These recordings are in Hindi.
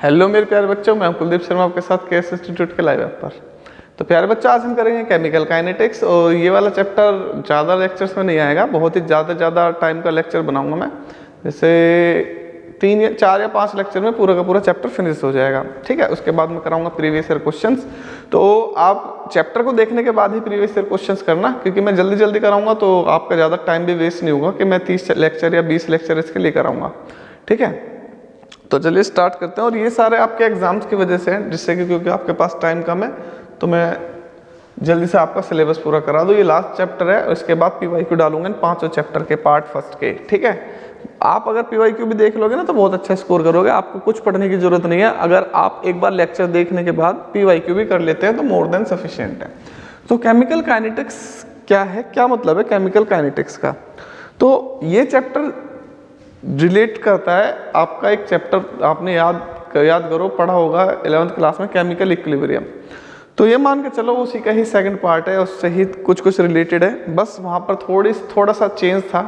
हेलो मेरे प्यारे बच्चों, मैं कुलदीप शर्मा आपके साथ केएस इंस्टीट्यूट के लाइव ऐप पर। तो प्यारे बच्चों, आज हम करेंगे केमिकल काइनेटिक्स और ये वाला चैप्टर ज़्यादा लेक्चर्स में नहीं आएगा, बहुत ही ज़्यादा टाइम का लेक्चर बनाऊंगा मैं। जैसे 3 या 4 या 5 लेक्चर में पूरा का पूरा चैप्टर फिनिश हो जाएगा। ठीक है, उसके बाद मैं कराऊंगा प्रीवियस ईयर क्वेश्चंस। तो आप चैप्टर को देखने के बाद ही प्रीवियस ईयर क्वेश्चंस करना, क्योंकि मैं जल्दी कराऊंगा तो आपका ज़्यादा टाइम भी वेस्ट नहीं होगा कि मैं 30 लेक्चर या 20 लेक्चर इसके लिए कराऊंगा। ठीक है, तो चलिए स्टार्ट करते हैं। और ये सारे आपके एग्जाम्स की वजह से हैं, जिससे कि क्योंकि आपके पास टाइम कम है तो मैं जल्दी से आपका सिलेबस पूरा करा दूँ। ये लास्ट चैप्टर है और इसके बाद पीवाईक्यू डालूंगा इन 5 चैप्टर के पार्ट फर्स्ट के। ठीक है, आप अगर पीवाईक्यू भी देख लोगे ना तो बहुत अच्छा स्कोर करोगे, आपको कुछ पढ़ने की जरूरत नहीं है। अगर आप एक बार लेक्चर देखने के बाद पीवाईक्यू भी कर लेते हैं तो मोर देन सफिशिएंट है। तो केमिकल काइनेटिक्स क्या है, क्या मतलब है केमिकल काइनेटिक्स का? तो ये चैप्टर रिलेट करता है आपका एक चैप्टर, आपने याद करो, पढ़ा होगा 11th क्लास में, केमिकल इक्विलिब्रियम। तो ये मान के चलो उसी का ही सेकंड पार्ट है, उससे ही कुछ रिलेटेड है, बस वहाँ पर थोड़ा सा चेंज था,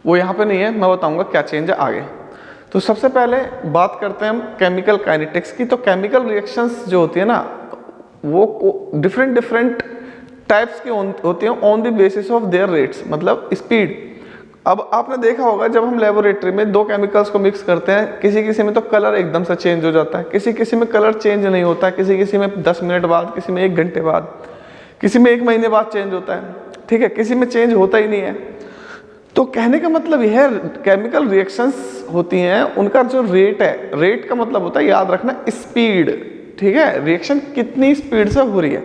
वो यहाँ पे नहीं है। मैं बताऊंगा क्या चेंज है आगे। तो सबसे पहले बात करते हैं हम केमिकल काइनेटिक्स की। तो केमिकल रिएक्शंस जो होती है ना, वो डिफरेंट टाइप्स की होती हैं on the basis of their rates, मतलब स्पीड। अब आपने देखा होगा जब हम लेबोरेटरी में 2 केमिकल्स को मिक्स करते हैं, किसी में तो कलर एकदम से चेंज हो जाता है, किसी में कलर चेंज नहीं होता है, किसी में 10 मिनट बाद, किसी में 1 घंटे बाद, किसी में 1 महीने बाद चेंज होता है। ठीक है, किसी में चेंज होता ही नहीं है। तो कहने का मतलब यह है, केमिकल रिएक्शंस होती हैं, उनका जो रेट है, रेट का मतलब होता है, याद रखना, स्पीड। ठीक है, रिएक्शन कितनी स्पीड से हो रही है,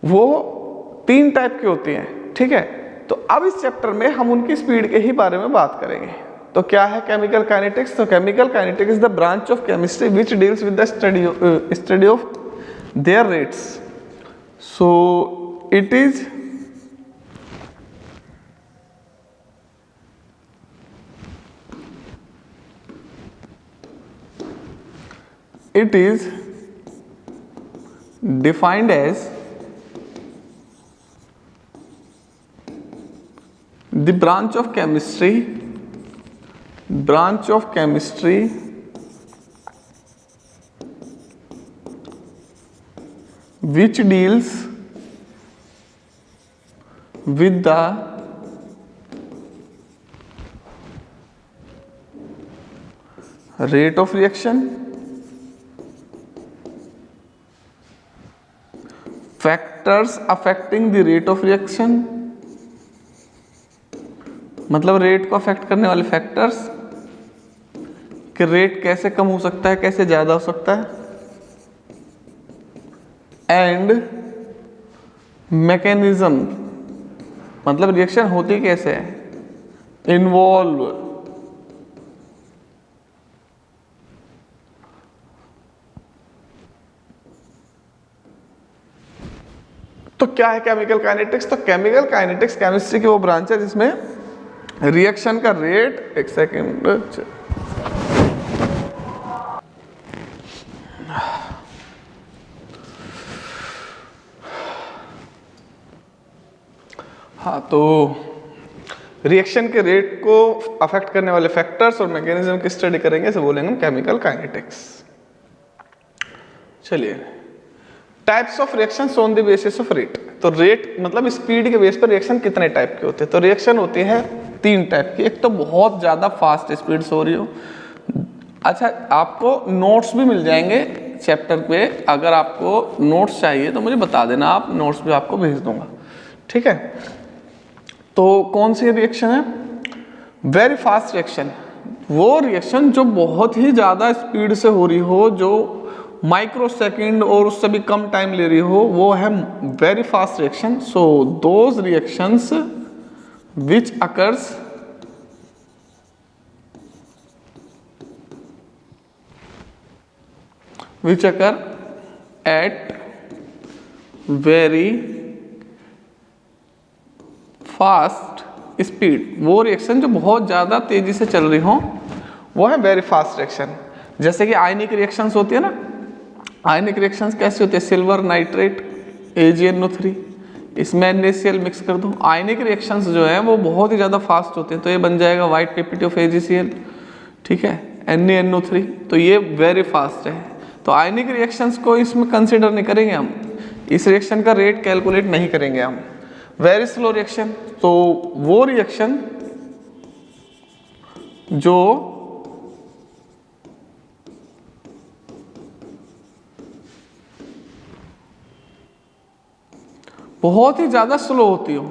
वो 3 टाइप की होती हैं। ठीक है, तो अब इस चैप्टर में हम उनकी स्पीड के ही बारे में बात करेंगे। तो क्या है केमिकल काइनेटिक्स? तो chemical kinetics is the branch of chemistry which deals with the study of their rates. So it is defined as the branch of chemistry which deals with the rate of reaction, factors affecting the rate of reaction, मतलब रेट को अफेक्ट करने वाले फैक्टर्स, कि रेट कैसे कम हो सकता है, कैसे ज्यादा हो सकता है, एंड मैकेनिज्म, मतलब रिएक्शन होती कैसे है, इन्वॉल्व, तो क्या है केमिकल काइनेटिक्स? तो केमिकल काइनेटिक्स केमिस्ट्री की वो ब्रांच है जिसमें रिएक्शन का रेट, एक सेकेंड, हाँ, तो रिएक्शन के रेट को अफेक्ट करने वाले फैक्टर्स और मैकेनिज्म की स्टडी करेंगे, इसे बोलेंगे हम केमिकल काइनेटिक्स। चलिए, types of reactions on the basis of rate. तो रेट मतलब स्पीड के बेस पर रिएक्शन कितने टाइप के होते हैं? तो रिएक्शन होती है 3 टाइप की। एक तो बहुत ज़्यादा फास्ट स्पीड से हो रही हो। अच्छा, आपको नोट्स भी मिल जाएंगे चैप्टर पे, अगर आपको नोट्स चाहिए तो मुझे बता देना, आप नोट्स भी आपको भेज दूंगा। ठीक है, तो कौन सी रिएक्शन है? वेरी फास्ट रिएक्शन, वो रिएक्शन जो बहुत ही ज़्यादा स्पीड से हो रही हो, जो माइक्रो सेकेंड और उससे भी कम टाइम ले रही हो, वो है very fast reaction. So those reactions which occurs at very fast speed, वो रिएक्शन जो बहुत ज़्यादा तेजी से चल रही हो वो है वेरी फास्ट रिएक्शन। जैसे कि आयनिक रिएक्शंस होती है ना, आयनिक रिएक्शंस कैसे होते हैं? सिल्वर नाइट्रेट AgNO3, इसमें NaCl मिक्स कर दो। आयनिक रिएक्शंस जो है वो बहुत ही ज़्यादा फास्ट होते हैं, तो ये बन जाएगा वाइट PPT ऑफ AgCl। ठीक है, NaNO3, तो ये वेरी फास्ट है। तो आयनिक रिएक्शंस को इसमें कंसिडर नहीं करेंगे हम, इस रिएक्शन का रेट कैलकुलेट नहीं करेंगे हम। वेरी स्लो रिएक्शन, तो वो रिएक्शन जो बहुत ही ज़्यादा स्लो होती हो,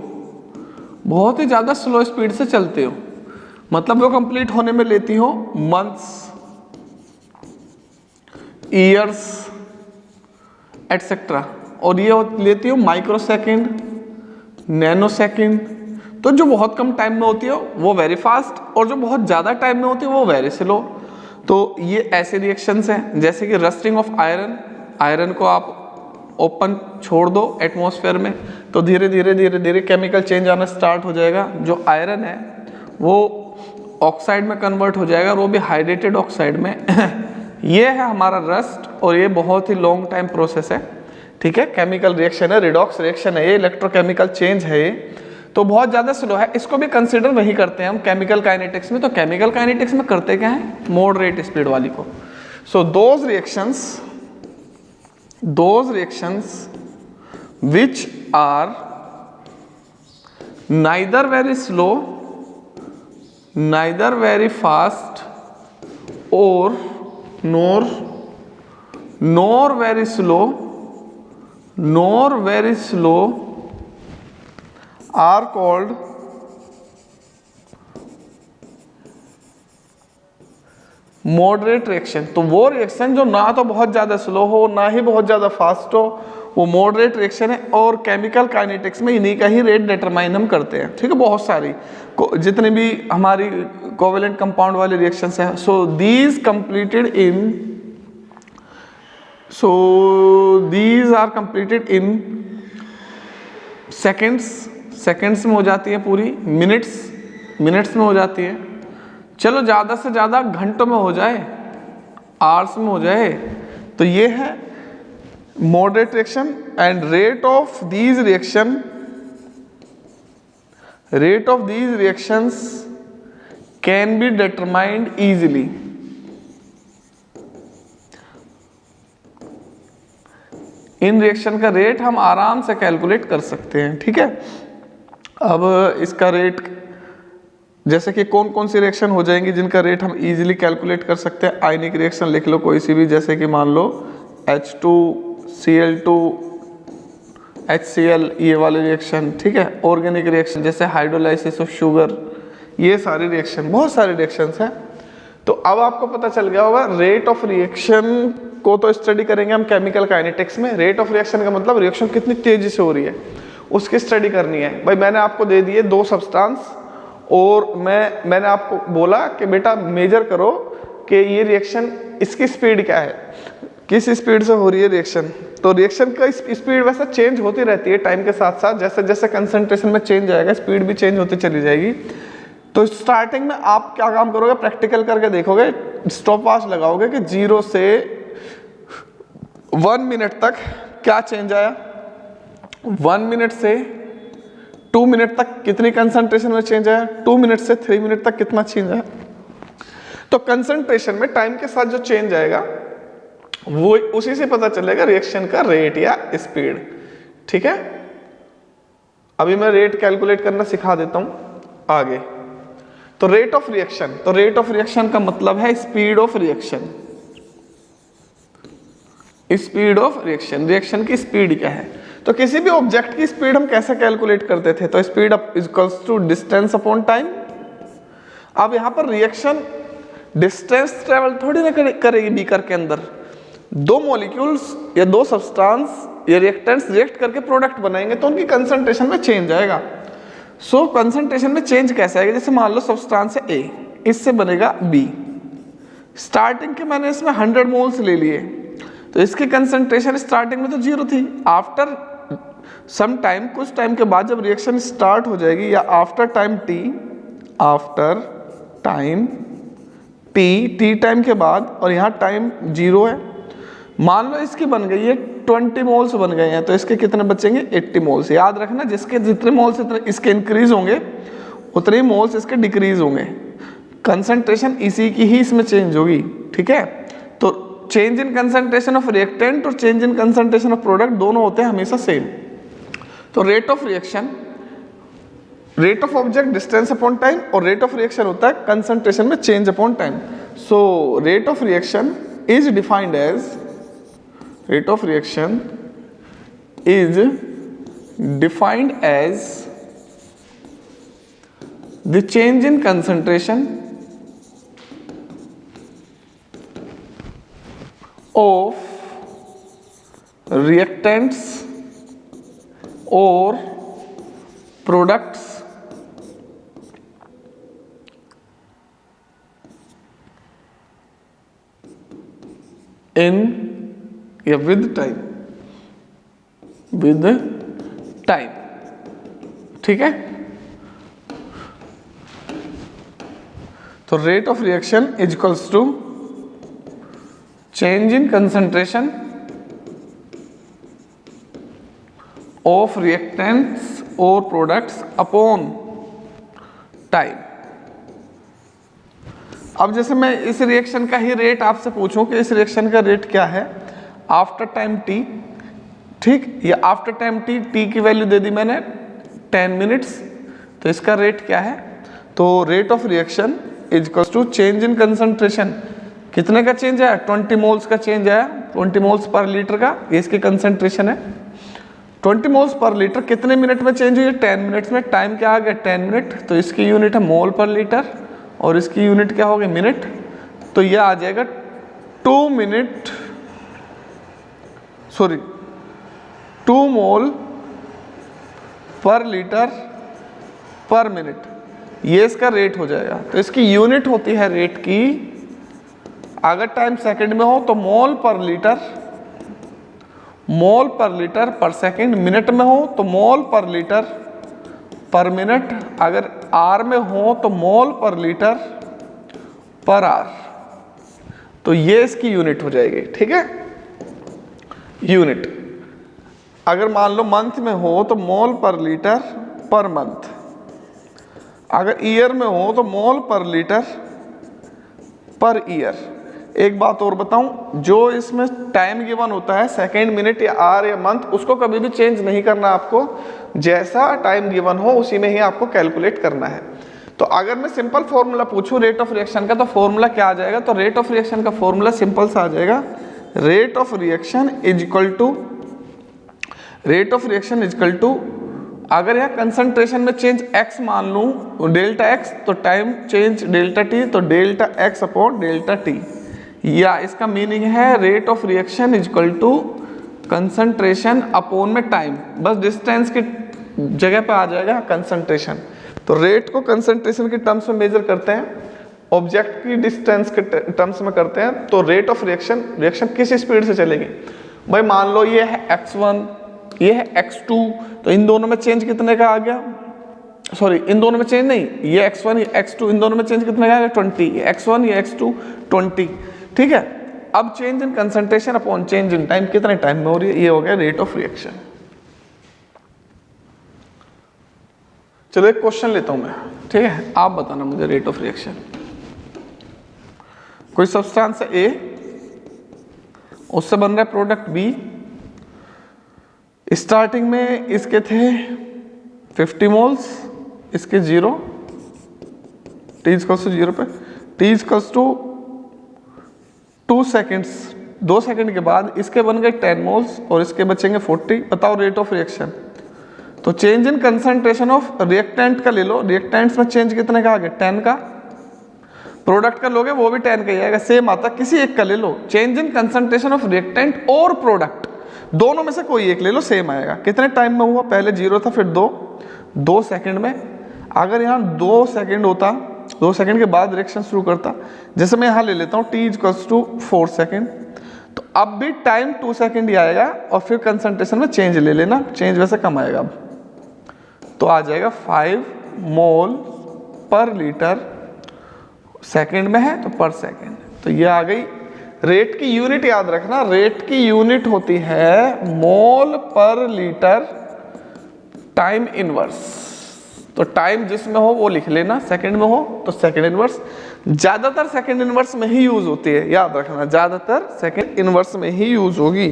बहुत ही ज़्यादा स्लो स्पीड से चलते हो, मतलब वो कंप्लीट होने में लेती हो मंथ्स, ईयर्स एटसेट्रा, और ये लेती हो माइक्रो सेकेंड, नैनो सेकेंड। तो जो बहुत कम टाइम में होती है वो वेरी फास्ट, और जो बहुत ज़्यादा टाइम में होती है वो वेरी स्लो। तो ये ऐसे रिएक्शंस हैं जैसे कि रस्टिंग ऑफ आयरन, आयरन को आप ओपन छोड़ दो एटमॉस्फेयर में तो धीरे धीरे धीरे धीरे केमिकल चेंज आना स्टार्ट हो जाएगा, जो आयरन है वो ऑक्साइड में कन्वर्ट हो जाएगा, और वो भी हाइड्रेटेड ऑक्साइड में। ये है हमारा रस्ट, और ये बहुत ही लॉन्ग टाइम प्रोसेस है, ठीक है। केमिकल रिएक्शन है, रिडॉक्स रिएक्शन है, ये इलेक्ट्रोकेमिकल चेंज है, ये तो बहुत ज़्यादा स्लो है, इसको भी कंसिडर नहीं करते हैं हम केमिकल काइनेटिक्स में। तो केमिकल काइनेटिक्स में करते क्या है, मॉडरेट स्पीड वाली को। So those reactions which are neither very slow, neither very fast, or nor very slow, nor very slow are called moderate reaction. तो वो रिएक्शन जो ना तो बहुत ज़्यादा स्लो हो ना ही बहुत ज़्यादा फास्ट हो, वो मॉडरेट रिएक्शन है, और केमिकल काइनेटिक्स में इन्हीं का ही रेट डिटरमाइन हम करते हैं, ठीक है। बहुत सारी जितने भी हमारी कोवेलेंट कंपाउंड वाले रिएक्शंस हैं, so these are completed in seconds में हो जाती है पूरी, मिनट्स में हो जाती है, चलो ज़्यादा से ज़्यादा घंटों में हो जाए, आवर्स में हो जाए। तो ये है moderate reaction, and rate of these reactions can be determined easily. In reaction का रेट हम आराम से कैलकुलेट कर सकते हैं, ठीक है। अब इसका रेट जैसे कि कौन कौन सी रिएक्शन हो जाएंगी जिनका रेट हम इजीली कैलकुलेट कर सकते हैं। आयनिक रिएक्शन लिख लो कोई सी भी, जैसे कि मान लो H2Cl2 HCl, ये वाले रिएक्शन, ठीक है। ऑर्गेनिक रिएक्शन जैसे हाइड्रोलाइसिस ऑफ शुगर, ये सारी रिएक्शन, बहुत सारे रिएक्शंस हैं। तो अब आपको पता चल गया होगा रेट ऑफ रिएक्शन को तो स्टडी करेंगे हम केमिकल काइनेटिक्स में। रेट ऑफ रिएक्शन का मतलब रिएक्शन कितनी तेजी से हो रही है उसकी स्टडी करनी है। भाई मैंने आपको दे दिए दो सब्सटेंस, और मैंने आपको बोला कि बेटा मेजर करो कि ये रिएक्शन इसकी स्पीड क्या है, किस स्पीड से हो रही है रिएक्शन। तो रिएक्शन का स्पीड वैसे चेंज होती रहती है टाइम के साथ साथ, जैसे जैसे कंसंट्रेशन में चेंज आएगा स्पीड भी चेंज होती चली जाएगी। तो स्टार्टिंग में आप क्या काम करोगे, प्रैक्टिकल करके देखोगे, स्टॉप वॉच लगाओगे कि 0 से 1 मिनट तक क्या चेंज आया, 1 मिनट से 2 मिनट तक कितनी कंसंट्रेशन में चेंज आया, 2 मिनट से 3 मिनट तक कितना चेंज आया। तो कंसंट्रेशन में टाइम के साथ जो चेंज आएगा वो उसी से पता चलेगा रिएक्शन का रेट या स्पीड, ठीक है। अभी मैं रेट कैलकुलेट करना सिखा देता हूं आगे। तो रेट ऑफ रिएक्शन का मतलब है स्पीड ऑफ रिएक्शन। रिएक्शन की स्पीड क्या है। तो किसी भी ऑब्जेक्ट की स्पीड हम कैसे कैलकुलेट करते थे, तो speed equals to distance upon time. अब यहां पर रिएक्शन डिस्टेंस ट्रेवल थोड़ी ना करेगी बीकर के अंदर, दो मॉलिक्यूल्स या दो सब्सटेंस या रिएक्टेंट्स रिएक्ट करके प्रोडक्ट बनाएंगे तो उनकी कंसंट्रेशन में चेंज आएगा। सो कंसंट्रेशन में चेंज कैसे आएगा, जैसे मान लो सब्सटेंस है A, इससे बनेगा B। स्टार्टिंग के मैंने इसमें 100 मोल्स ले लिए, तो इसकी कंसंट्रेशन स्टार्टिंग में तो 0 थी। आफ्टर सम टाइम, कुछ टाइम के बाद जब रिएक्शन स्टार्ट हो जाएगी, या आफ्टर टाइम T टाइम के बाद, और यहाँ टाइम 0 है, मान लो इसकी बन गई है 20 मोल्स बन गए हैं, तो इसके कितने बचेंगे 80 मोल्स। याद रखना जिसके जितने मोल्स इसके इंक्रीज होंगे उतने ही मोल्स इसके डिक्रीज होंगे। कंसंट्रेशन इसी की ही इसमें चेंज होगी, ठीक है। तो change in concentration of reactant और change in concentration of product दोनों होते हैं हमेशा सेम। तो rate of reaction, rate of object distance upon time, और रेट ऑफ रिएक्शन होता है कंसंट्रेशन में change upon time. So rate of reaction is defined as, rate of reaction is defined as the change in concentration of reactants or products in या with time, with time, ठीक है। तो rate of reaction is equals to change in concentration of reactants or products upon time। अब जैसे मैं इस रिएक्शन का ही रेट आपसे पूछूं कि इस रिएक्शन का रेट क्या है आफ्टर टाइम t, ठीक, या आफ्टर टाइम t की वैल्यू दे दी मैंने 10 मिनट्स, तो इसका रेट क्या है। तो rate of reaction is equals to change in concentration, कितने का चेंज आया, 20 मोल्स का चेंज आया, 20 मोल्स पर लीटर का, ये इसकी कंसंट्रेशन है। 20 मोल्स पर लीटर कितने मिनट में चेंज हुई है, 10 मिनट्स में। टाइम क्या आ गया 10 मिनट, तो इसकी यूनिट है मोल पर लीटर और इसकी यूनिट क्या हो गई मिनट। तो ये आ जाएगा 2 मिनट, सॉरी 2 मोल पर लीटर पर मिनट, ये इसका रेट हो जाएगा। तो इसकी यूनिट होती है रेट की, अगर टाइम सेकंड में हो तो मोल पर लीटर पर सेकंड, मिनट में हो तो मोल पर लीटर पर मिनट, अगर आर में हो तो मोल पर लीटर पर आर। तो ये इसकी यूनिट हो जाएगी, ठीक है। यूनिट अगर मान लो मंथ में हो तो मोल पर लीटर पर मंथ, अगर ईयर में हो तो मोल पर लीटर पर ईयर। एक बात और बताऊं, जो इसमें टाइम गिवन होता है सेकंड, मिनट या आर या मंथ, उसको कभी भी चेंज नहीं करना आपको, जैसा टाइम गिवन हो उसी में ही आपको कैलकुलेट करना है। तो अगर मैं सिंपल फॉर्मूला पूछूं रेट ऑफ रिएक्शन का, तो फॉर्मूला क्या आ जाएगा, तो रेट ऑफ रिएक्शन का फॉर्मूला सिंपल सा आ जाएगा, rate of reaction is equal to, rate of reaction is equal to, अगर यहाँ कंसंट्रेशन में चेंज x मान लूं डेल्टा x, तो टाइम चेंज डेल्टा t, तो delta x upon delta t, या इसका मीनिंग है rate of reaction is equal to concentration upon में टाइम, बस डिस्टेंस की जगह पे आ जाएगा कंसंट्रेशन। तो रेट को कंसंट्रेशन के टर्म्स में मेजर करते हैं, ऑब्जेक्ट की डिस्टेंस के टर्म्स में करते हैं। तो रेट ऑफ रिएक्शन, रिएक्शन किस स्पीड से चलेगी भाई, मान लो ये है x1, ये है x2, तो इन दोनों में चेंज कितने का आ गया, सॉरी इन दोनों में चेंज नहीं, ये x1 ये x2, इन दोनों में चेंज कितने का आ गया 20, ये x1 ये x2 20, ठीक है। अब change in concentration upon change in time, कितने टाइम में हो रही है, ये हो गया रेट ऑफ रिएक्शन। चलो एक क्वेश्चन लेता हूं मैं, ठीक है, आप बताना मुझे रेट ऑफ रिएक्शन। कोई सब्सटेंस ए, उससे बन रहा है प्रोडक्ट बी, स्टार्टिंग में इसके थे 50 मोल्स, इसके 0, t इक्वल्स टू 0 पे, t equals to 2 seconds, 2 second के बाद इसके बन गए 10 मोल्स और इसके बचेंगे 40। बताओ रेट ऑफ रिएक्शन। तो change in concentration of reactant का ले लो, रिएक्टेंट्स में चेंज कितने का आ गया 10 का, प्रोडक्ट का लोगे वो भी 10 का ही आएगा, सेम आता, किसी एक का ले लो। Change in concentration of reactant और प्रोडक्ट, दोनों में से कोई एक ले लो, सेम आएगा। कितने टाइम में हुआ, पहले 0 था फिर 2 सेकंड में। अगर यहाँ 2 सेकंड होता, 2 सेकंड के बाद रिएक्शन शुरू करता, जैसे मैं यहाँ ले लेता हूँ t इक्वल्स टू 4 सेकंड, तो अब भी टाइम 2 सेकंड ही आएगा और फिर कंसंट्रेशन में चेंज ले लेना, चेंज वैसे कम आएगा। अब तो आ जाएगा 5 मोल पर लीटर, सेकंड में है तो पर सेकंड। तो ये आ गई रेट की यूनिट, याद रखना रेट की यूनिट होती है मोल पर लीटर टाइम इनवर्स, तो टाइम जिसमें हो वो लिख लेना, सेकंड में हो तो सेकंड इनवर्स। ज्यादातर सेकंड इनवर्स में ही यूज होती है, याद रखना, ज्यादातर सेकंड इनवर्स में ही यूज होगी।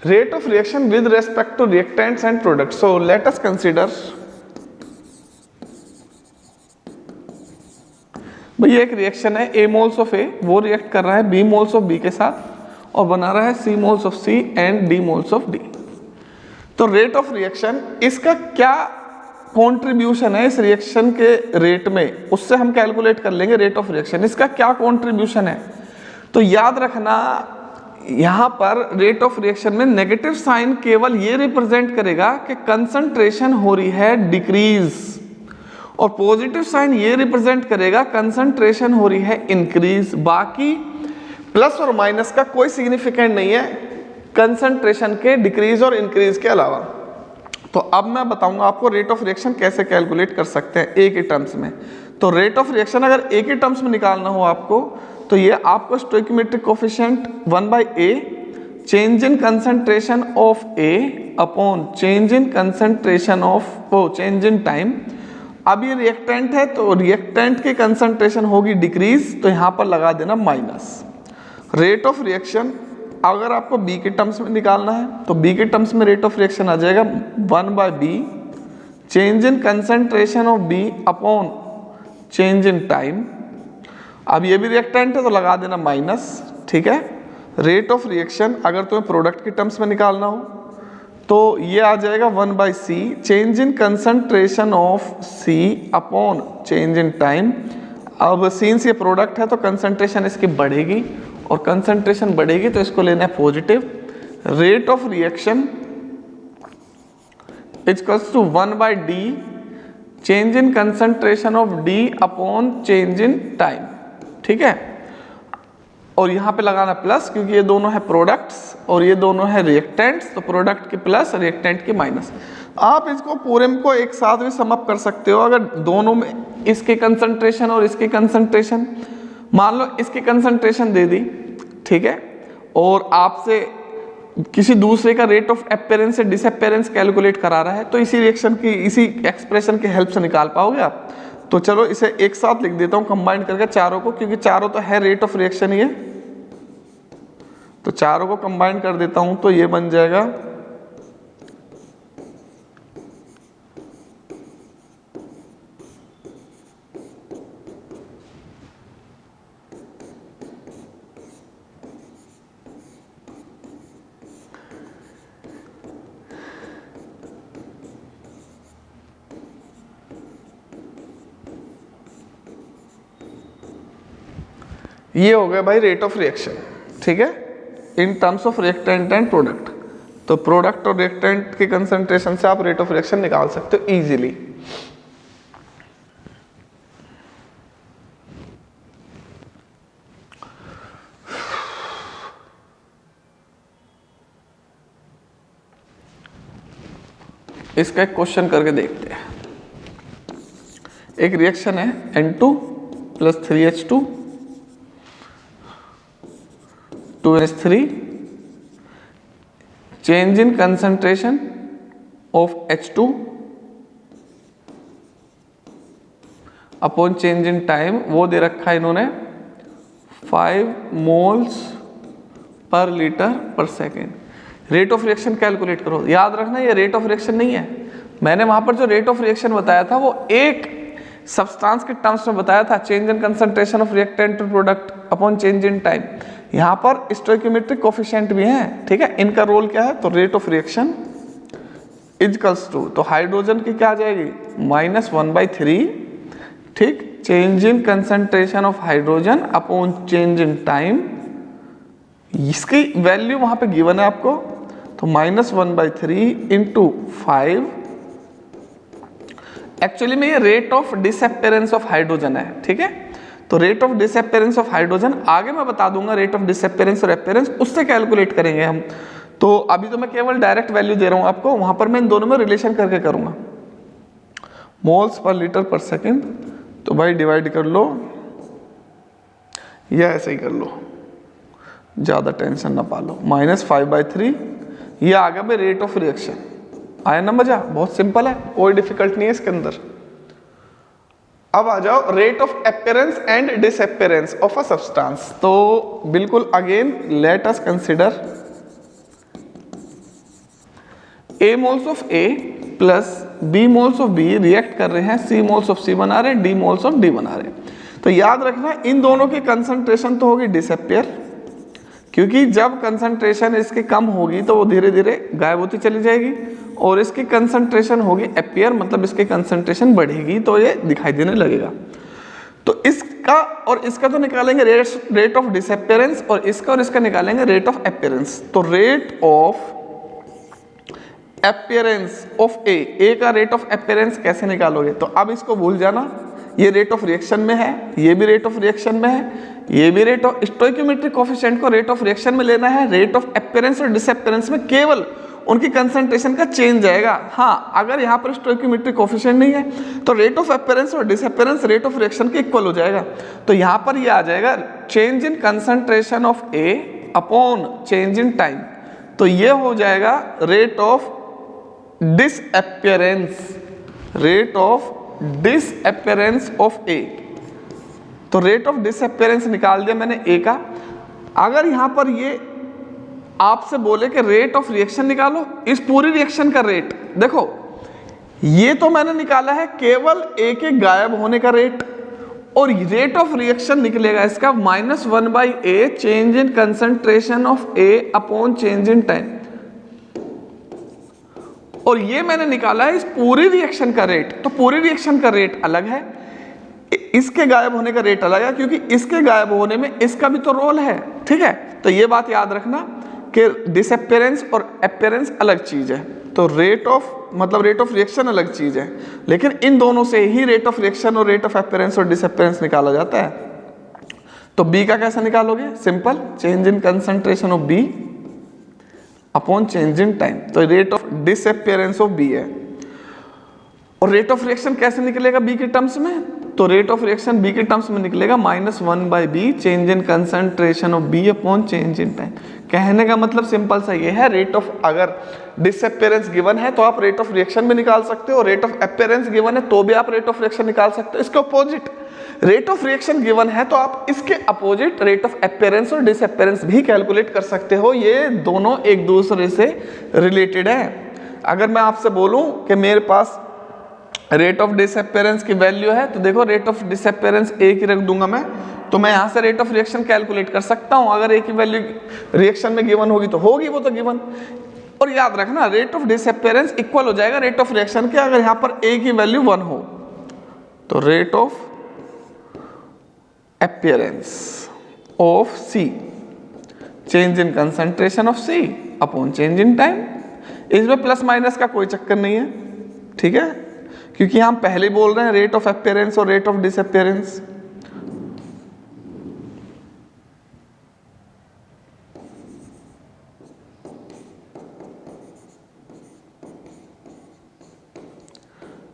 Rate of reaction with respect to reactants and product. So let us consider, भाई एक रिएक्शन है A मोल्स ऑफ A, वो रिएक्ट कर रहा है B मोल्स ऑफ B के साथ और बना रहा है C moles of C and D moles of D। तो रेट ऑफ रिएक्शन, इसका क्या कंट्रीब्यूशन है इस रिएक्शन के रेट में, उससे हम कैलकुलेट कर लेंगे रेट ऑफ रिएक्शन, इसका क्या कंट्रीब्यूशन है। तो याद रखना यहां पर रेट ऑफ रिएक्शन में नेगेटिव साइन केवल ये रिप्रेजेंट करेगा कि कंसंट्रेशन हो रही है डिक्रीज, और पॉजिटिव साइन ये रिप्रेजेंट करेगा कंसंट्रेशन हो रही है इंक्रीज। बाकी प्लस और माइनस का कोई सिग्निफिकेंट नहीं है कंसंट्रेशन के डिक्रीज और इंक्रीज के अलावा। तो अब मैं बताऊंगा आपको रेट ऑफ रिएक्शन कैसे कैलकुलेट कर सकते हैं एक ही टर्म्स में। तो रेट ऑफ रिएक्शन अगर एक ही टर्म्स में निकालना हो आपको, तो ये आपको stoichiometric coefficient 1/A change in concentration of A upon change in concentration of change in time. अब ये रिएक्टेंट है तो रिएक्टेंट की कंसंट्रेशन होगी डिक्रीज, तो यहां पर लगा देना माइनस। रेट ऑफ रिएक्शन अगर आपको B के टर्म्स में निकालना है तो B के टर्म्स में रेट ऑफ रिएक्शन आ जाएगा 1/B change in concentration of B upon change in time. अब ये भी रिएक्टेंट है तो लगा देना माइनस, ठीक है। रेट ऑफ रिएक्शन अगर तुम्हें प्रोडक्ट के टर्म्स में निकालना हो तो ये आ जाएगा 1/C change in concentration of C upon change in time. अब सिंस ये प्रोडक्ट है तो कंसंट्रेशन इसकी बढ़ेगी, और कंसंट्रेशन बढ़ेगी तो इसको लेना है positive. Rate of reaction equals to 1/D change in concentration of D upon change in time, ठीक है। और यहां पे लगाना प्लस क्योंकि ये दोनों है प्रोडक्ट्स और ये दोनों है रिएक्टेंट्स, तो प्रोडक्ट के प्लस रिएक्टेंट के माइनस। आप इसको पूरे को एक साथ भी सम अप कर सकते हो। अगर दोनों में इसके कंसंट्रेशन और इसके कंसंट्रेशन, मान लो इसकी कंसंट्रेशन दे दी, ठीक है, और आपसे किसी दूसरे का रेट ऑफ अपीयरेंस से डिसअपीयरेंस कैलकुलेट करा रहा है, तो इसी रिएक्शन की इसी एक्सप्रेशन की हेल्प से निकाल पाओगे आप। तो चलो इसे एक साथ लिख देता हूं कंबाइन करके चारों को, क्योंकि चारों तो है रेट ऑफ रिएक्शन ये, तो चारों को कंबाइन कर देता हूं तो ये बन जाएगा ये हो गया भाई रेट ऑफ रिएक्शन, ठीक है, in terms of reactant and product. तो प्रोडक्ट और रिएक्टेंट की कंसंट्रेशन से आप रेट ऑफ रिएक्शन निकाल सकते हो इजीली। इसका एक क्वेश्चन करके देखते हैं। एक रिएक्शन है N2 + 3H2 2NH3 change in concentration of H2 upon change in time, वो दे रखा है इन्होंने 5 मोल्स पर लीटर पर second. Rate of reaction calculate करो। याद रखना ये रेट ऑफ रिएक्शन नहीं है, मैंने वहां पर जो रेट ऑफ रिएक्शन बताया था वो एक सब्सटेंस के टर्म्स में बताया था, change in concentration of reactant to product upon change in time. यहां पर स्टोइकोमेट्रिक कोफिशिएंट भी है, ठीक है, इनका रोल क्या है, तो rate of reaction equals to, तो हाइड्रोजन की क्या आ जाएगी -1/3, ठीक, change in concentration of hydrogen upon change in time. इसकी वैल्यू वहां पे गिवन है आपको, तो -1/3 इंटू 5। एक्चुअली में ये rate of disappearance of hydrogen है, ठीक है। तो rate of disappearance of hydrogen आगे मैं बता दूंगा, रेट ऑफ डिसअपीयरेंस और अपीयरेंस उससे कैलकुलेट करेंगे हम। तो अभी तो मैं केवल डायरेक्ट वैल्यू दे रहा हूं आपको, वहां पर मैं इन दोनों में रिलेशन करके करूंगा। मोल्स पर लीटर पर सेकेंड, तो भाई डिवाइड कर लो या ऐसे ही कर लो, ज्यादा टेंशन ना पालो। -5/3 ये आ गया भाई रेट ऑफ रिएक्शन। आया ना मजा, बहुत सिंपल है, कोई डिफिकल्ट नहीं है इसके अंदर। अब आ जाओ rate of appearance and disappearance of a substance. तो बिल्कुल again let us consider A moles of A plus B moles of B react कर रहे हैं, C मोल्स ऑफ C बना रहे हैं, D मोल्स ऑफ D बना रहे हैं। तो याद रखना इन दोनों की कंसंट्रेशन तो होगी डिसअपीयर, क्योंकि जब कंसंट्रेशन इसकी कम होगी तो वो धीरे धीरे गायब होती चली जाएगी, और इसकी कंसंट्रेशन होगी अपीयर, मतलब इसकी कंसंट्रेशन बढ़ेगी तो ये दिखाई देने लगेगा। तो इसका और इसका तो निकालेंगे रेट ऑफ डिसअपीयरेंस, और इसका निकालेंगे रेट ऑफ अपीयरेंस। तो रेट ऑफ अपीयरेंस ऑफ ए का रेट ऑफ अपीयरेंस कैसे निकालोगे? तो अब इसको भूल जाना, ये रेट ऑफ रिएक्शन में है, ये भी रेट ऑफ रिएक्शन में है, ये भी रेट ऑफ स्टोइकियोमेट्रिक कोएफिशिएंट को रेट ऑफ रिएक्शन में लेना है। रेट ऑफ अपीयरेंस और डिसअपीयरेंस में केवल उनकी कंसंट्रेशन का चेंज आएगा। हाँ, अगर यहाँ पर स्टोइकियोमेट्रिक कोएफिशिएंट नहीं है तो रेट ऑफ अपीयरेंस और डिसअपीयरेंस रेट ऑफ रिएक्शन के इक्वल हो जाएगा। तो यहाँ पर ये आ जाएगा change in concentration of A upon change in time. तो ये हो जाएगा rate of disappearance, rate of disappearance of A. तो रेट ऑफ डिसअपीयरेंस निकाल दिया मैंने ए का। अगर यहां पर ये आपसे बोले कि रेट ऑफ रिएक्शन निकालो, इस पूरी रिएक्शन का रेट, देखो ये तो मैंने निकाला है केवल ए के गायब होने का रेट, और रेट ऑफ रिएक्शन निकलेगा इसका -1/a change in concentration of A upon change in time. और ये मैंने निकाला है इस पूरी रिएक्शन का रेट। तो पूरी रिएक्शन का रेट अलग है, इसके गायब होने का रेट अलग है, क्योंकि इसके गायब होने में इसका भी तो रोल है। ठीक है, तो ये बात याद रखना कि डिसअपीयरेंस और अपीयरेंस अलग चीज है। तो रेट ऑफ रिएक्शन अलग चीज है, लेकिन इन दोनों से ही रेट ऑफ रिएक्शन और रेट ऑफ अपीयरेंस और डिसअपीयरेंस निकाला जाता है। तो बी का कैसे निकालोगे? Simple, change in concentration of B upon change in time. तो rate of disappearance of B है। और रेट ऑफ रिएक्शन कैसे निकलेगा बी के टर्म्स में? तो रेट ऑफ रिएक्शन बी के टर्म्स में निकलेगा -1/b change in concentration of B upon change in time. कहने का मतलब सिंपल सा ये है, रेट ऑफ, अगर डिसअपीयरेंस गिवन है तो आप रेट ऑफ रिएक्शन भी निकाल सकते हो, रेट ऑफ अपीयरेंस गिवन है तो भी आप रेट ऑफ रिएक्शन निकाल सकते हो। इसके opposite rate of reaction given है तो आप इसके अपोजिट रेट ऑफ अपीयरेंस और डिसअपीयरेंस भी कैलकुलेट कर सकते हो। ये दोनों एक दूसरे से रिलेटेड है। अगर मैं आपसे बोलूं कि मेरे पास रेट ऑफ डिसअपीयरेंस की वैल्यू है, तो देखो रेट ऑफ डिसअपीयरेंस ए की रख दूंगा मैं, तो मैं यहां से रेट ऑफ रिएक्शन कैलकुलेट कर सकता हूं। अगर ए की वैल्यू रिएक्शन में गिवन होगी तो होगी वो तो गिवन। और याद रखना रेट ऑफ डिसअपीयरेंस इक्वल हो जाएगा रेट ऑफ रिएक्शन के, अगर यहां पर ए की वैल्यू 1 हो। तो rate of appearance of C change in concentration of C upon change in time. इसमें प्लस माइनस का कोई चक्कर नहीं है, ठीक है, क्योंकि हम पहले बोल रहे हैं रेट ऑफ अपीयरेंस और रेट ऑफ डिसअपीयरेंस।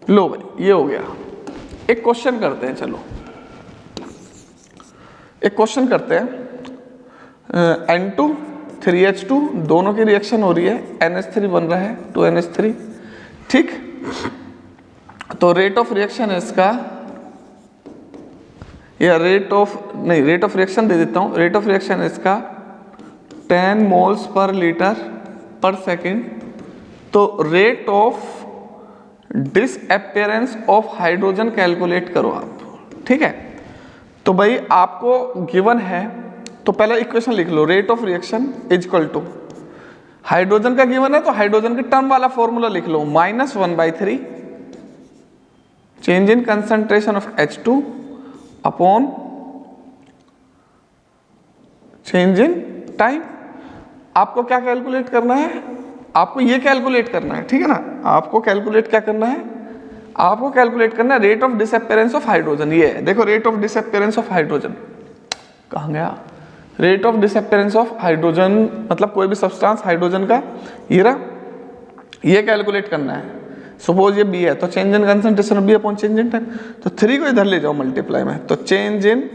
लो भाई ये हो गया। एक क्वेश्चन करते हैं, चलो एक क्वेश्चन करते हैं। N2 3H2 दोनों की रिएक्शन हो रही है, NH3 बन रहा है 2NH3, ठीक। तो रेट ऑफ रिएक्शन है इसका, या रेट ऑफ रिएक्शन दे देता हूं। रेट ऑफ रिएक्शन है इसका 10 मोल्स पर लीटर पर सेकेंड। तो rate of disappearance of hydrogen calculate करो आप, ठीक है। तो भाई आपको गिवन है, तो पहला इक्वेशन लिख लो, rate of reaction is equal to, hydrogen का गिवन है तो हाइड्रोजन के टर्म वाला फॉर्मूला लिख लो, -1/3 change in concentration of H2 upon change in time. आपको क्या कैलकुलेट करना है? आपको ये कैलकुलेट करना है, ठीक है ना। आपको कैलकुलेट क्या करना है? आपको कैलकुलेट करना है rate of disappearance of hydrogen. ये है, देखो rate of disappearance of hydrogen कहाँ गया? Rate of disappearance of hydrogen मतलब कोई भी सब्सटेंस हाइड्रोजन का, ये रहा, ये कैलकुलेट करना है। सपोज ये बी है तो change in concentration of B upon change in time. तो 3 को इधर ले जाओ मल्टीप्लाई में, तो change in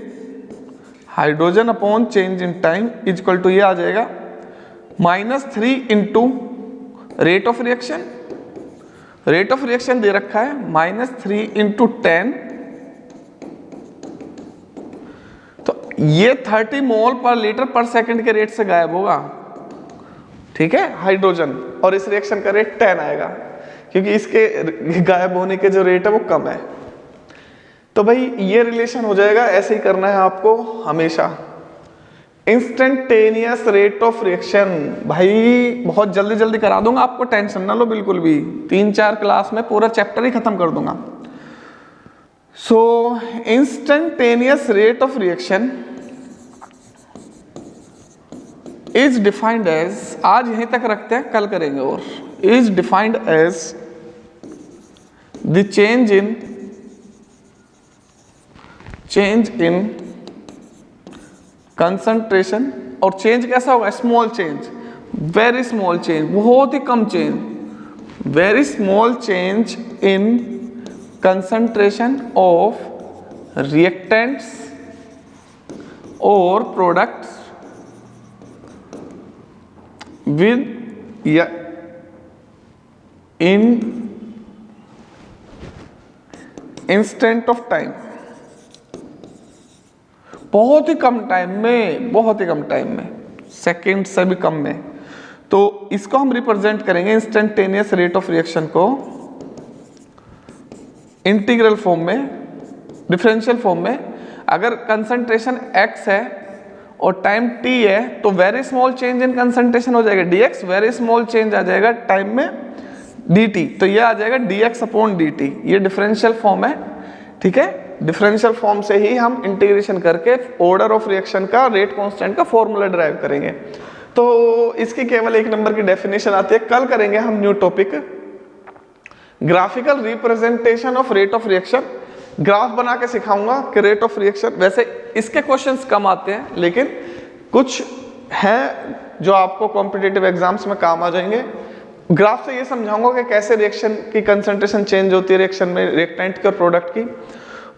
hydrogen upon change in time is equal to ये आ जाएगा -3 into rate of reaction, rate of reaction दे रखा है -3 × 10, तो ये 30 मोल पर लीटर पर सेकंड के रेट से गायब होगा, ठीक है, हाइड्रोजन, और इस रिएक्शन का रेट 10 आएगा क्योंकि इसके गायब होने के जो रेट है वो कम है। तो भाई ये रिलेशन हो जाएगा, ऐसे ही करना है आपको हमेशा। इंस्टेंटेनियस रेट ऑफ रिएक्शन, भाई बहुत जल्दी जल्दी करा दूंगा आपको, टेंशन ना लो बिल्कुल भी, 3-4 क्लास में पूरा चैप्टर ही खत्म कर दूंगा। So instantaneous rate of reaction is defined as, आज यहीं तक रखते हैं, कल करेंगे, और is defined as the change in concentration, और चेंज कैसा होगा, small change, very small change, बहुत ही कम change, very small change in concentration of reactants और प्रोडक्ट्स with या in instant of time, बहुत ही कम टाइम में, बहुत ही कम टाइम में, सेकेंड से भी कम में। तो इसको हम रिप्रेजेंट करेंगे इंस्टेंटेनियस रेट ऑफ रिएक्शन को इंटीग्रल फॉर्म में, डिफरेंशियल फॉर्म में। अगर कंसंट्रेशन x है और टाइम t है तो very small change in concentration हो जाएगा dx, वेरी स्मॉल चेंज आ जाएगा टाइम में dt, तो ये आ जाएगा dx/dt। ये डिफरेंशियल फॉर्म है, ठीक है। डिफरेंशियल फॉर्म से ही हम इंटीग्रेशन करके ऑर्डर ऑफ रिएक्शन का, रेट कांस्टेंट का फॉर्मूला ड्राइव करेंगे। तो इसकी केवल 1 नंबर की डेफिनेशन आती है। कल करेंगे हम new topic, graphical representation of rate of reaction. Graph बना के सिखाऊंगा कि रेट ऑफ रिएक्शन, वैसे इसके क्वेश्चंस कम आते हैं लेकिन कुछ हैं जो आपको कॉम्पिटिटिव एग्जाम्स में काम आ जाएंगे। ग्राफ से ये समझाऊंगा कि कैसे रिएक्शन की कंसंट्रेशन चेंज होती है रिएक्शन में, रिएक्टेंट के और प्रोडक्ट की।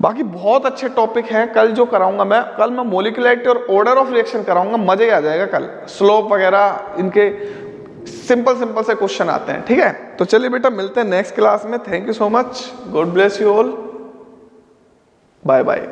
बाकी बहुत अच्छे टॉपिक हैं कल जो कराऊंगा मैं। कल मैं मोलिकुलैरिटी और ऑर्डर ऑफ रिएक्शन कराऊंगा, मजे आ जाएगा कल। स्लोप वगैरह इनके सिंपल से क्वेश्चन आते हैं, ठीक है। तो चलिए बेटा मिलते हैं नेक्स्ट क्लास में। Thank you so much, God bless you all, bye bye.